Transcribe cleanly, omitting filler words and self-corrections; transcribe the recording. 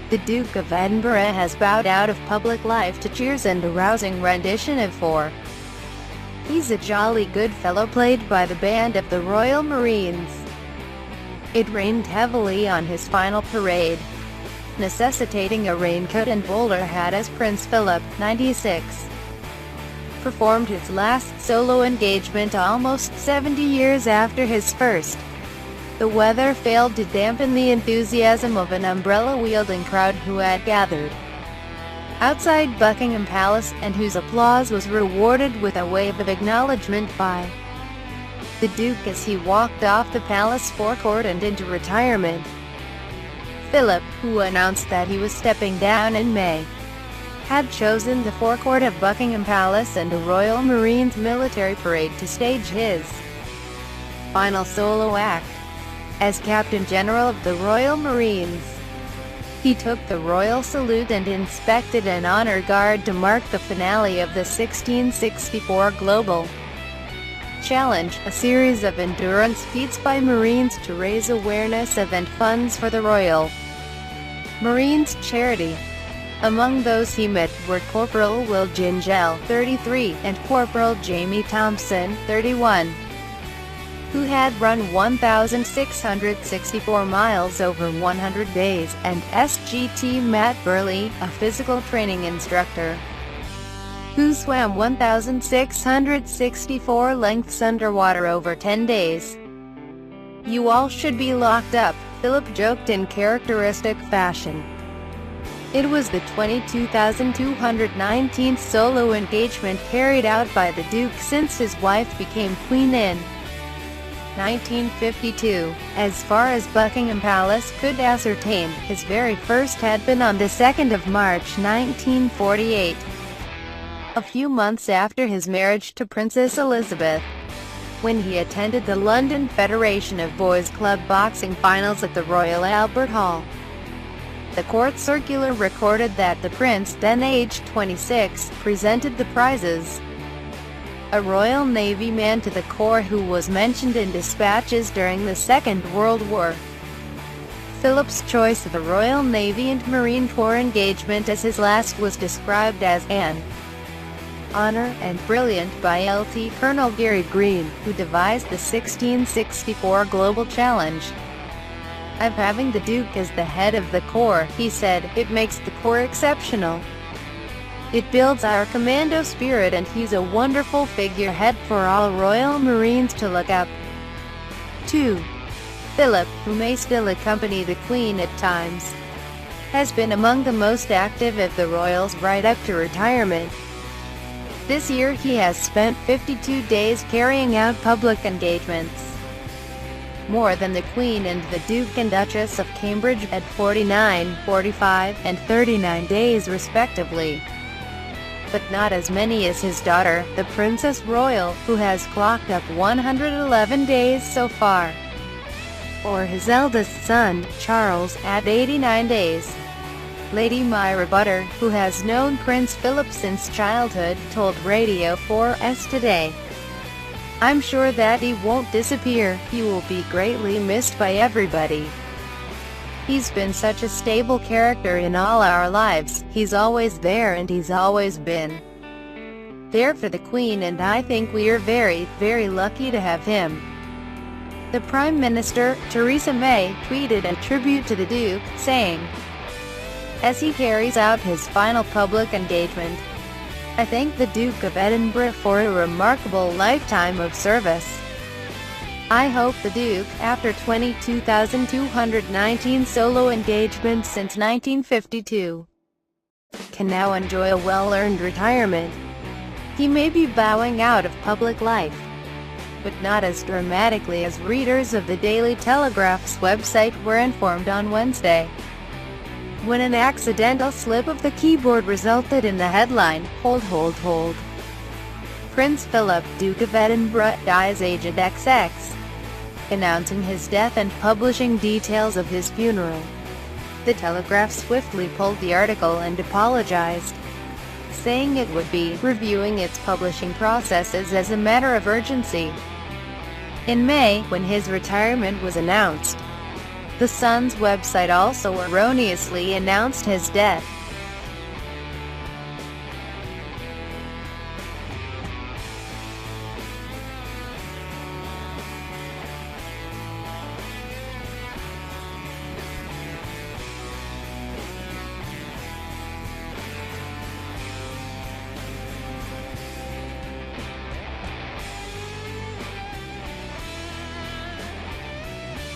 The Duke of Edinburgh has bowed out of public life to cheers and a rousing rendition of "For." He's a jolly good fellow played by the band of the Royal Marines. It rained heavily on his final parade, necessitating a raincoat and bowler hat as Prince Philip, 96, performed his last solo engagement almost 70 years after his first. The weather failed to dampen the enthusiasm of an umbrella-wielding crowd who had gathered outside Buckingham Palace, and whose applause was rewarded with a wave of acknowledgement by the Duke as he walked off the palace forecourt and into retirement. Philip, who announced that he was stepping down in May, had chosen the forecourt of Buckingham Palace and a Royal Marines military parade to stage his final solo act as Captain General of the Royal Marines. He took the royal salute and inspected an honor guard to mark the finale of the 1664 Global Challenge, a series of endurance feats by Marines to raise awareness of and funds for the Royal Marines charity. Among those he met were Corporal Will Gingell, 33, and Corporal Jamie Thompson, 31, who had run 1,664 miles over 100 days, and SGT Matt Burley, a physical training instructor, who swam 1,664 lengths underwater over 10 days. "You all should be locked up," Philip joked in characteristic fashion. It was the 22,219th solo engagement carried out by the Duke since his wife became Queen in 1952. As far as Buckingham Palace could ascertain, his very first had been on the 2nd of March 1948, a few months after his marriage to Princess Elizabeth, when he attended the London Federation of Boys Club boxing finals at the Royal Albert Hall. The court circular recorded that the prince, then aged 26, presented the prizes, a Royal Navy man to the Corps who was mentioned in dispatches during the Second World War. Philip's choice of the Royal Navy and Marine Corps engagement as his last was described as an honor and brilliant by Lt. Colonel Gary Green, who devised the 1664 Global Challenge. "Of having the Duke as the head of the Corps," he said, "it makes the Corps exceptional. It builds our commando spirit, and he's a wonderful figurehead for all Royal Marines to look up to." Philip, who may still accompany the Queen at times, has been among the most active of the royals right up to retirement. This year he has spent 52 days carrying out public engagements, more than the Queen and the Duke and Duchess of Cambridge at 49, 45, and 39 days respectively, but not as many as his daughter, the Princess Royal, who has clocked up 111 days so far, or his eldest son, Charles, at 89 days. Lady Myra Butter, who has known Prince Philip since childhood, told Radio 4's Today, "I'm sure that he won't disappear. He will be greatly missed by everybody. He's been such a stable character in all our lives. He's always there, and he's always been there for the Queen, and I think we're very, very lucky to have him." The Prime Minister, Theresa May, tweeted a tribute to the Duke, saying, as he carries out his final public engagement, "I thank the Duke of Edinburgh for a remarkable lifetime of service. I hope the Duke, after 22,219 solo engagements since 1952, can now enjoy a well-earned retirement. He may be bowing out of public life, but not as dramatically as readers of the Daily Telegraph's website were informed on Wednesday, when an accidental slip of the keyboard resulted in the headline, Hold. Prince Philip, Duke of Edinburgh, dies aged XX, announcing his death and publishing details of his funeral. The Telegraph swiftly pulled the article and apologized, saying it would be reviewing its publishing processes as a matter of urgency. In May, when his retirement was announced, The Sun's website also erroneously announced his death.